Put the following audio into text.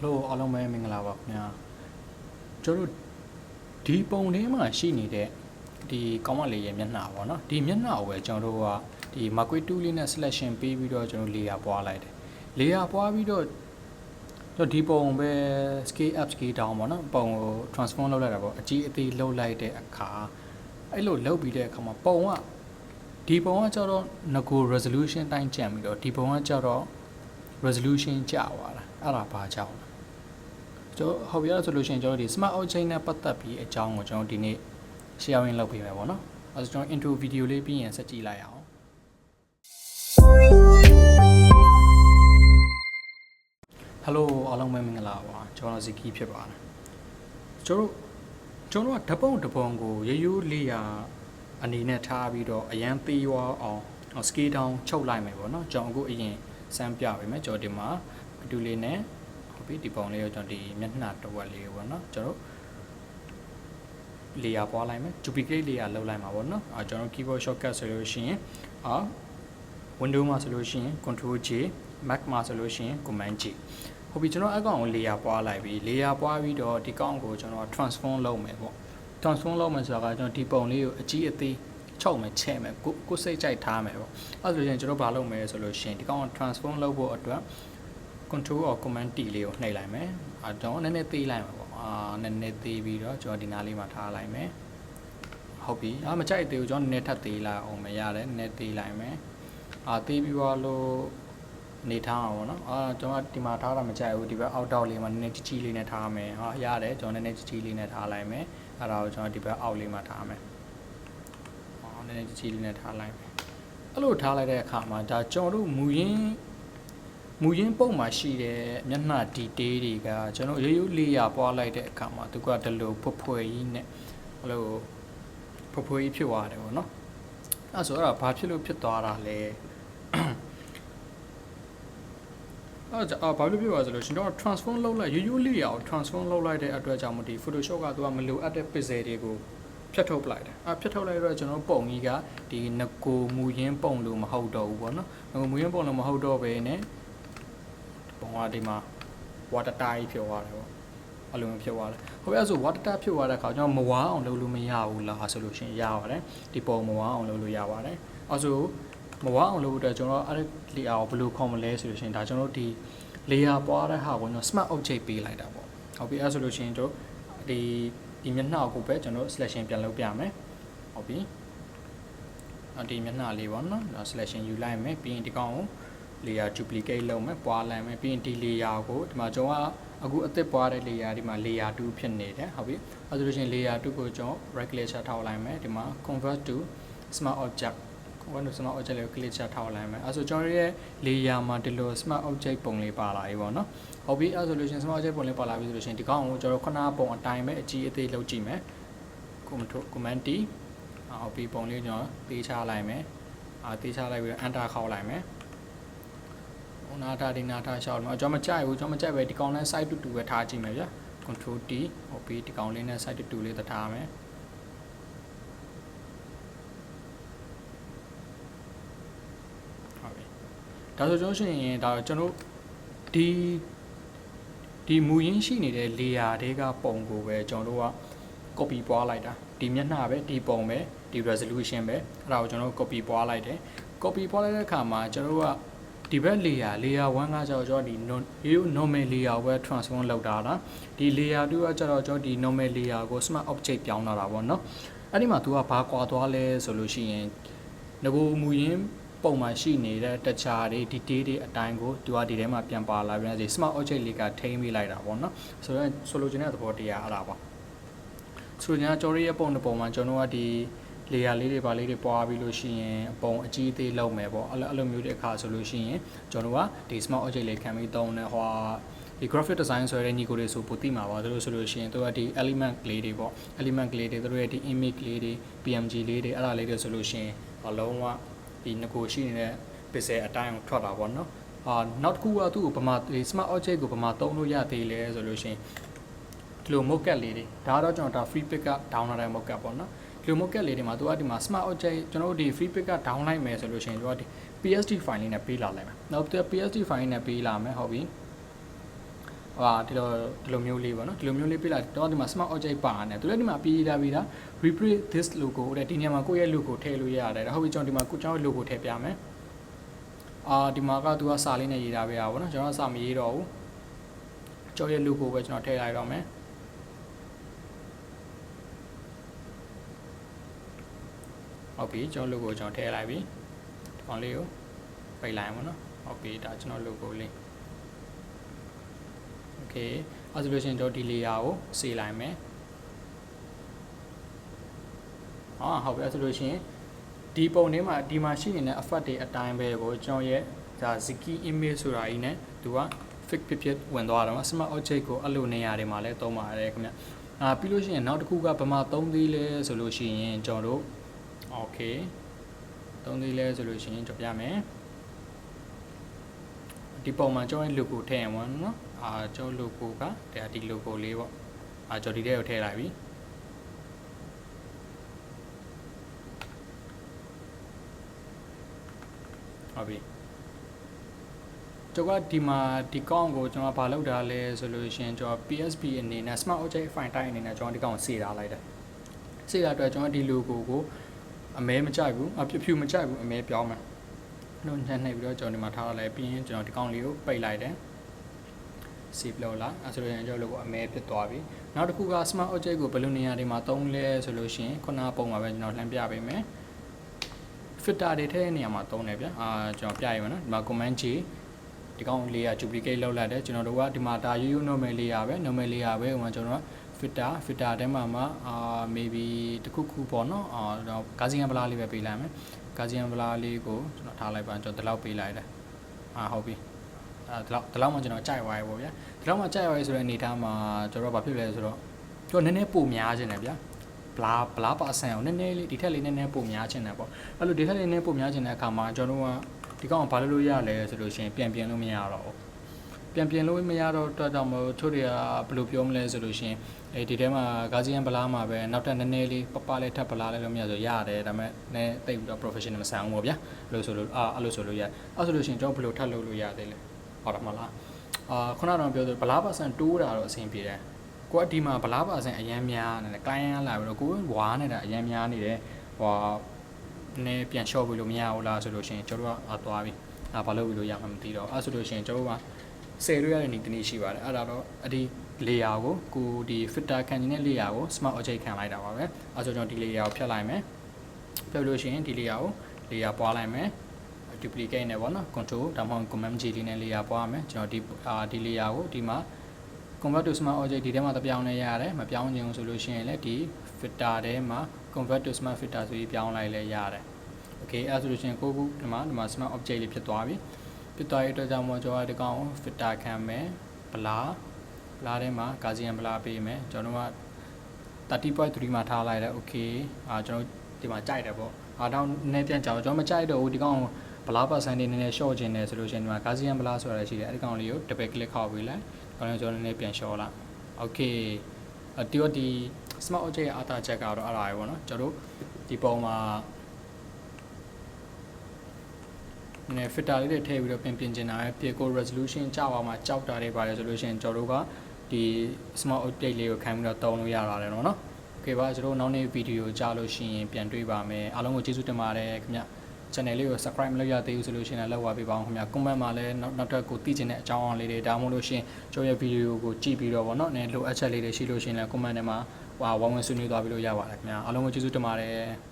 Hello အားလုံးပဲမင်္ဂလာပါခင်ဗျာကျွန်တော်တို့ဒီပုံလေးမှာရှိနေတဲ့ဒီကောင်းမလေးရဲ့မျက်နှာပေါ့နော်ဒီမျက်နှာကိုပဲကျွန်တော်တို့ကဒီ marquee 2လေးနဲ့ selection ပေးပြီးတော့ကျွန်တော် layer ပွားလိုက်တယ် layer ပွားပြီးတော့ကျွန်တော်ဒီပုံပဲ scale up scale down ပေါ့နော်ပုံကို transform လုပ်လိုက်တာပေါ့အကြီးအသေးလုပ်လိုက်တဲ့အခါအဲ့လိုလုပ်ပြီးတဲ့အခါမှာပုံကဒီပုံကကျတော့ငကို resolution တိုင်းကျန်ပြီးတော့ဒီပုံကကျတော့ resolution ကျသွားတာအဲ့ဒါဘာကြောင့်လဲကျွန်တော်ဟောပြရဆိုလို့ရှိရင်ကျွန်တော်ဒီ smart object နဲ့ပတ်သက်ပြီးအကြောင်းကိုကျွန်တော်ဒီနေ့ sharing လုပ်ပေးမယ်ပေါ့နော်အဲ့ဒါကျွန်တော် intro video လေးပြီးရင်ဆက်ကြည့်လိုက်အောင် Hello အားလုံးပဲမင်္ဂလာပါကျွန်တော် Ziki ဖြစ်ပါတယ်ကျွန်တော်ကဓပုံကိုရိုးရိုးလေးရာအနေနဲ့ထားပြီးတော့အရန်သေးွားအောင် scale down ချုပ်လိုက်မယ်ပေါ့နော်ကျွန်တော်အခုအရင်စမ်းပြပေးမယ်ကျွန်တော်ဒီမှာအတူလေးနဲ့ဟုတ်ပြီဒီပုံလေးကိုကျွန်တော်ဒီမျက်နှာတစ်ဝက်လေးပေါ့နော်ကျွန်တော် layer ပွားလိုက်မယ် duplicate layer လုပ်လိုက်မှာပေါ့နော်ကျွန်တော် keyboard shortcut ဆိုလို့ရှိရင်window မှာဆိုလို့ရှိရင် control J Mac မှာဆိုလို့ရှိရင် command J ဟုတ်ပြီကျွန်တော်အကောင်ကို layer ပွားလိုက်ပြီ layer ပွားပြီးတော့ဒီကောင်ကိုကျွန်တော် transform လုပ်မယ်ပေါ့ transform လုပ်မယ်ဆိုတာကကျွန်တော်ဒီပုံလေးကိုအကြီးအသေးချုပ်မယ်ချဲ့မယ်ကိုစိတ်ကြိုက်ထားမယ်ပေါ့အဲ့ဒါဆိုရင်ကျွန်တော်ဘာလုပ်မလဲဆိုလို့ရှိရင်ဒီကောင်ကို transform လုပ်ဖို့အတွက် control or command T လေးကိုနှိပ်လိုက်မယ်ကျွန်တော်နည်းနည်းသေးလိုက်မှာပေါ့နည်းနည်းသေးပြီးတော့ကျွန်တော်ဒီနားလေးမှာထားလိုက်မယ်ဟုတ်ပြီမကြိုက်သေးဘူးကျွန်တော်နည်းနည်းထပ်သေးလိုက်အောင်မရတယ်နည်းနည်းသေးလိုက်မယ်သေးပြီးတော့လို့နေထားအောင်ပေါ့နော်ကျွန်တော်ဒီမှာထားတာမကြိုက်ဘူးဒီဘက်အောက်တောက်လေးမှာနည်းနည်းကြီးလေးနဲ့ထားမယ်ရတယ်ကျွန်တော်နည်းနည်းကြီးလေးနဲ့ထားလိုက်မယ်အဲ့ဒါကိုကျွန်တော်ဒီဘက်အောက်လေးမှာထားမယ်နည်းနည်းကြီးလေးနဲ့ထားလိုက်မယ်အဲ့လိုထားလိုက်တဲ့အခါမှာဒါကျွန်တော်တို့မူရင်းပုံမှာရှိတဲ့မျက်နှာ detail တွေကကျွန်တော်ရိုးရိုးလေးရပွားလိုက်တဲ့အခါမှာသူကဒီလိုဖွယ်ကြီးနဲ့အဲ့လိုဖွယ်ကြီးဖြစ်သွားတယ်ပေါ့နော်အဲ့ဆိုအဲ့ဒါဘာဖြစ်လို့ဖြစ်သွားတာလဲဘာလို့ဖြစ်သွားဆိုလို့ရှင်တော့ transform လုပ်လိုက်ရိုးရိုးလေးရအောင် transform လုပ်လိုက်တဲ့အတွက်ကြောင့်မဒီ Photoshop ကသူကမလိုအပ်တဲ့ pixel တွေကိုဖြတ်ထုတ်ပလိုက်တယ်ဖြတ်ထုတ်လိုက်တော့ကျွန်တော်ပုံကြီးကဒီငကိုမူရင်းပုံလို့မဟုတ်တော့ဘူးပေါ့နော်ငကိုမူရင်းပုံလို့မဟုတ်တော့ဘဲနဲ့ပုံကဒီမှာ water type ဖြစ်သွားတယ်ပေါ့အဲ့လိုမျိုးဖြစ်သွားတယ်ဟုတ်ပြီအဲ့ဆို water type ဖြစ်သွားတဲ့အခါကျွန်တော်မဝါအောင်လုပ်လို့မရဘူးလားဆိုလို့ရှိရင်ရပါတယ်ဒီပုံမဝါအောင်လုပ်လို့ရပါတယ်အဲ့ဆိုမဝါအောင်လုပ်ဖို့အတွက်ကျွန်တော်အဲ့ဒီ layer ကိုဘယ်လိုခေါ်မလဲဆိုလို့ရှိရင်ဒါကျွန်တော်ဒီ layer ပွားတဲ့ဟာကိုကျွန်တော် smart object ပေးလိုက်တာပေါ့ဟုတ်ပြီအဲ့ဆိုလို့ရှိရင်တို့ဒီမျက်နှာကိုပဲကျွန်တော် selection ပြန်လုပ်ပြမယ်ဟုတ်ပြီဒီမျက်နှာလေးပေါ့နော် selection ယူလိုက်မယ်ပြီးရင်ဒီကောင်ကို layer duplicate လုပ်မယ်ပွားလိုက်မယ်ပြီးရင်ဒီ layer ကိုဒီမှာကျွန်တော်ကအခုအသစ်ပွားတဲ့ layer ဒီမှာ layer 2ဖြစ်နေတယ်ဟုတ်ပြီအဲဆိုလို့ရှိရင် layer 2ကိုကျွန်တော် right click ချထောက်လိုက်မယ်ဒီမှာ convert to smart object convert to smart object လေးကို click ချထောက်လိုက်မယ်အဲဆိုကျွန်တော်ရဲ့ layer မှာဒီလို smart object ပုံလေးပါလာပြီပေါ့နော်ဟုတ်ပြီအဲဆိုလို့ရှိရင် smart object ပုံလေးပါလာပြီဆိုလို့ရှိရင်ဒီကောင်ကိုကျွန်တော်ခုနပုံအတိုင်းပဲအကြီးအသေးလုပ်ကြည့်မယ် command T ဟုတ်ပြီပုံလေးကျွန်တော်သေးချလိုက်မယ်သေးချလိုက်ပြီးတော့ enter ခေါက်လိုက်မယ်နာတာဒီနာတာရှောက်လို့ကျွန်တော်မကြိုက်ဘူးကျွန်တော်မကြိုက်ပဲဒီကောင်လေး side to 2ပဲထားကြည့်မယ်ဗျာ control T ဟုတ်ပြီဒီကောင်လေးနဲ့ side to 2လေးထားမယ်ဟုတ်ပြီဒါဆိုကျွန်တော်ရှင်ရင်ဒါကျွန်တော်ဒီမူရင်းရှိနေတဲ့ layer တွေကပုံကိုပဲကျွန်တော်တို့က copy ပွားလိုက်တာဒီမျက်နှာပဲဒီပုံပဲဒီ resolution ပဲအဲ့ဒါကိုကျွန်တော် copy ပွားလိုက်တယ် copy ပွားလိုက်တဲ့အခါမှာကျွန်တော်တို့ကဒီဘက် layer 1ကကျတော့ကျွန်တော်ဒီ normal layer ကိုပဲ transform လုပ်တာလားဒီ layer 2ကကျတော့ကျွန်တော်ဒီ normal layer ကို smart object ပြောင်းလာတာပေါ့နော်အဲ့ဒီမှာ तू ကဘာကွာသွားလဲဆိုလို့ရှိရင်ငကိုမူရင်းပုံမှာရှိနေတဲ့တခြားတွေ detail တွေအတိုင်းကို तू ကဒီထဲမှာပြန်ပါလာပြန်စီ smart object လေးကထိန်းပေးလိုက်တာပေါ့နော်ဆိုတော့ဆိုလိုချင်တဲ့သဘောတရားအဲ့ဒါပါဆိုတော့ကျွန်တော်ရဲ့ပုံတစ်ပုံမှာကျွန်တော်ကဒီ layer လေးတွေပါလေးတွေပွားပြီးလို့ရှိရင်အပုံအကြီးသေးလောက်မယ်ပေါ့အဲ့လိုမျိုးတဲ့အခါဆိုလို့ရှိရင်ကျွန်တော်ကဒီ smart object လေးခံပြီးသုံးတယ်ဟိုဒီ graphic design ဆိုတဲ့ညီကိုတွေဆိုပိုသိမှာပါတို့ဆိုလို့ရှိရင်တို့ကဒီ element ကလေးတွေပေါ့ element ကလေးတွေတို့ရဲ့ဒီ image ကလေးတွေ PNG လေးတွေအဲ့ဒါလေးတွေဆိုလို့ရှိရင်အလုံးဝဒီငကိုရှိနေတဲ့ pixel အတိုင်းကိုထွက်တာပေါ့နော်နောက်တစ်ခုကသူ့ကိုဗမာဒီ smart object ကိုဗမာသုံးလို့ရသေးလဲဆိုလို့ရှိရင်ဒီလို mockup လေးတွေဒါတော့ကျွန်တော်ဒါ free pick က download တဲ့ mockup ပေါ့နော်ဒီလို mockup လေးတွေမှာသူကဒီမှာ smart object ကျွန်တော်တို့ဒီ free pick က down လိုက်မယ်ဆိုလို့ရှိရင်သူကဒီ PSD file လေးနဲ့ပေးလာလိုက်မယ်နောက်သူက PSD file လေးနဲ့ပေးလာမယ်ဟုတ်ပြီ ဒီလိုမျိုးလေးပေါ့နော်ဒီလိုမျိုးလေးပြလိုက်တော့ဒီမှာ smart object ပါနေသူလည်းဒီမှာပြီးတာပြီးတာ replace this logo တဲ့ဒီနေရာမှာကိုယ့်ရဲ့ logo ထည့်လို့ရတယ်ဟုတ်ပြီကျွန်တော်ဒီမှာကိုကျွန်တော် logo ထည့်ပြမယ်ဒီမှာကသူကစာလေးနဲ့ရေးထားပေးတာပေါ့နော်ကျွန်တော်စာမရေးတော့ဘူးကျွန်တော်ရဲ့ logo ပဲကျွန်တော်ထည့်လိုက်တော့မယ်ဟုတ်ပြီကျွန်တော် logo ကျွန်တော်ထည့်လိုက်ပြီဒီကောင်လေးကိုပိတ်လိုက်ပါနော်ဟုတ်ပြီဒါကျွန်တော် logo လေးโอเคအဲ့ဆိုလို့ရှိရင်ကျွန်တော်ဒီ layer ကိုစေးလိုက်မယ်ဟုတ်ပြီအဲ့ဆိုလို့ရှိရင်ဒီပုံထဲမှာဒီမှာရှိနေတဲ့ effect တွေအတိုင်းပဲကိုကျွန်တော်ရဲ့ဒါ Ziki image ဆိုတာကြီးနဲ့သူက fix ဖြစ်ဝင်သွားတော့ smart object ကိုအဲ့လိုနေရာတွေမှာလည်းသုံးပါတယ်ခင်ဗျပြီးလို့ရှိရင်နောက်တစ်ခုကဘာမှသုံးသေးလဲဆိုလို့ရှိရင်ကျွန်တော်တို့ okay သုံးသေးလဲဆိုလို့ရှိရင်ကျွန်တော်ပြမယ်ဒီပုံမှာကျွန်တော်ရဲ့ logo ထည့်ရမှာနော်ကျွန်တော် logo ကဒီ logo လေးပေါ့ကျွန်တော်ဒီထဲကိုထည့်လိုက်ပြီဟုတ်ပြီကျွန်တော်ကဒီမှာဒီကောင်ကိုကျွန်တော်ဘာလုပ်တာလဲဆိုလို့ရှိရင်ကျွန်တော် PSP အနေနဲ့ smart object file တိုင်းအနေနဲ့ကျွန်တော်ဒီကောင်ကိုစေထားလိုက်တယ်စေတာအတွက်ကျွန်တော်ဒီ logo ကိုအမဲမကြိုက်ဘူးဖြူမကြိုက်ဘူးအမဲပြောင်းမယ်နှုတ်နှိပ်ပြီးတော့ကျွန်တော်ဒီမှာထားလိုက်ပြီးရင်ကျွန်တော်ဒီကောင်လေးကိုပိတ်လိုက်တယ် save လုပ်လာအဲ့ဆိုရင်ကျွန်တော် logo အမဲဖြစ်သွားပြီနောက်တစ်ခုက smart object ကိုဘယ်လိုနေရာတွေမှာသုံးလဲဆိုလို့ရှိရင်ခုနကပုံမှာပဲကျွန်တော်လှမ်းပြပေးမယ် filter တွေထည့်တဲ့နေရာမှာသုံးတယ်ဗျကျွန်တော်ပြရမယ်နော်ဒီမှာ command J ဒီကောင်လေးက duplicate လုပ်လိုက်တယ်ကျွန်တော်တို့ကဒီမှာဒါရိုးရိုး normal layer ပဲ normal layer ပဲဟိုမှာကျွန်တော်က filter ထဲမှာmaybe တခုခုပေါ့နော်တော့ Gaussian blur လေးပဲပေးလိုက်မယ် Gaussian blur လေးကိုကျွန်တော်ထားလိုက်ပါကျွန်တော်ဒီလောက်ပေးလိုက်တယ်ဟုတ်ပြီဒီလောက်မှကျွန်တော်ကြိုက်သွားပြီပေါ့ဗျာဒီလောက်မှကြိုက်သွားပြီဆိုတဲ့အနေထားမှာကျွန်တော်ဘာဖြစ်လဲဆိုတော့ကျွန်တော်နည်းနည်းပိုများခြင်းတယ်ဗျာဘလားပါဆန်အောင်နည်းနည်းလေးဒီထက်လေးနည်းနည်းပိုများခြင်းတယ်ပေါ့အဲ့လိုဒီထက်လေးနည်းပိုများခြင်းတဲ့အခါမှာကျွန်တော်တို့ကဒီကောင်ဘာလုပ်လို့ရလဲဆိုလို့ရှိရင်ပြန်လို့မရတော့ဘူးပြန်လို့မရတော့တော့ကြောင့်မို့ချို့တွေကဘယ်လိုပြောမလဲဆိုလို့ရှိရင်ဒီထဲမှာ Gaussian blur မှာပဲနောက်ထပ်နည်းနည်းလေးပပလေးထပ် blur လေးလို့မရဆိုရတယ်ဒါပေမဲ့နည်းတိတ်ပြီးတော့ professional မဆန်ဘူးပေါ့ဗျာအဲ့လိုဆိုလို့အဲ့လိုဆိုလို့ရအဲ့ဆိုလို့ရှိရင်ကျွန်တော်ဘယ်လိုထပ်လုပ်လို့ရသေးလဲဟုတ်တယ်မလားခုနကတော့ပြောဆိုဘလားပါဆန်တိုးတာတော့အဆင်ပြေတယ်ကိုကဒီမှာဘလားပါဆန်အရန်များနေတယ် client လာပြီးတော့ကိုဝါနေတာအရန်များနေတယ်နည်းပြန် short ပြီးလို့မရဘူးလားဆိုလို့ရှိရင်ကျွန်တော်ကသွားပြီဘာလုပ်ပြီးလို့ရမှမသိတော့အဲ့ဆိုလို့ရှိရင်ကျွန်တော်ကဆယ်လို့ရတဲ့နေ့တနေ့ရှိပါတယ်အဲ့ဒါတော့အဒီ layer ကိုဒီ filter ခံနေတဲ့ layer ကို smart object ခံလိုက်တာပါပဲအဲ့ဆိုကျွန်တော်ဒီ layer ကိုဖြတ်လိုက်မယ်ဖြတ်လို့ရှိရင်ဒီ layer ကို layer ပွားလိုက်မယ် duplicate နဲ့ပေါ့နော် control ဒါမှမဟုတ် command J လေးနဲ့ layer ပွားမယ်ကျွန်တော်ဒီ layer ကိုဒီမှာ convert to smart object ဒီထဲမှာတပြောင်းလဲရတယ်မပြောင်းချင်ဘူးဆိုလို့ရှိရင်လည်းဒီ filter ထဲမှာ convert to smart filter ဆိုပြီးပြောင်းလိုက်လဲရတယ် okay အဲ့ဆိုလို့ရှိရင်ကိုဒီမှာ smart object လေးဖြစ်သွားပြီဖြစ်သွားတဲ့အတွက်ကြောင့်မို့ကျွန်တော်ဒီကောင် filter ခံမယ် blur ထဲမှာ Gaussian blur ပေးမယ်ကျွန်တော်က 30.3 မှာထားလိုက်တယ် okay ကျွန်တော်ဒီမှာကြိုက်တယ်ပေါ့တော့နည်းပြန်ကြောင်ကျွန်တော်မကြိုက်တော့ဘူးဒီကောင်ဘလားပါဆန်နေနည်းနည်း short ခြင်းတယ်ဆိုလို့ရှိရင်ဒီမှာ Gaussian blur ဆိုတာရှိတယ်အဲ့ဒီကောင်လေးကို double click ခောက်ပေးလိုက်ကျွန်တော်နည်းနည်းပြန် short လာ okay ဒီ smart object ရဲ့အတားချက်ကတော့အဲ့ဒါပဲပေါ့နော်ကျွန်တော်ဒီပုံမှာနည်း filter လေးတွေထည့်ပြီးတော့ပြင်ချင်တာပဲပြေကို resolution ကြောက်အောင်မှကြောက်တာတွေပါတယ်ဆိုလို့ရှိရင်ကျွန်တော်တို့ကဒီ smart object လေးကိုခံပြီးတော့တုံးလို့ရတာတယ်နော်โอเคပါကျွန်တော်နောက်နေ့ဗီဒီယိုကြားလို့ရှိရင်ပြန်တွေ့ပါမယ်အားလုံးကိုကျေးဇူးတင်ပါတယ်ခင်ဗျ channel လေးကို subscribe မလုပ်ရသေးဘူးဆိုလို့ရှိရင်လည်းလုပ်ပါပေးပါအောင်ခင်ဗျ comment မှာလည်းနောက်ထပ်ကိုသိချင်တဲ့အကြောင်းအရာလေးတွေဒါမှမဟုတ်လို့ရှိရင်ကျွန်တော်ရဲ့ဗီဒီယိုကိုကြည့်ပြီးတော့ဗောနော်လိုအပ်ချက်လေးတွေရှိလို့ရှိရင်လည်း comment ထဲမှာဝိုင်းဝန်းဆွေးနွေးသွားပြီးလို့ရပါတယ်ခင်ဗျအားလုံးကိုကျေးဇူးတင်ပါတယ်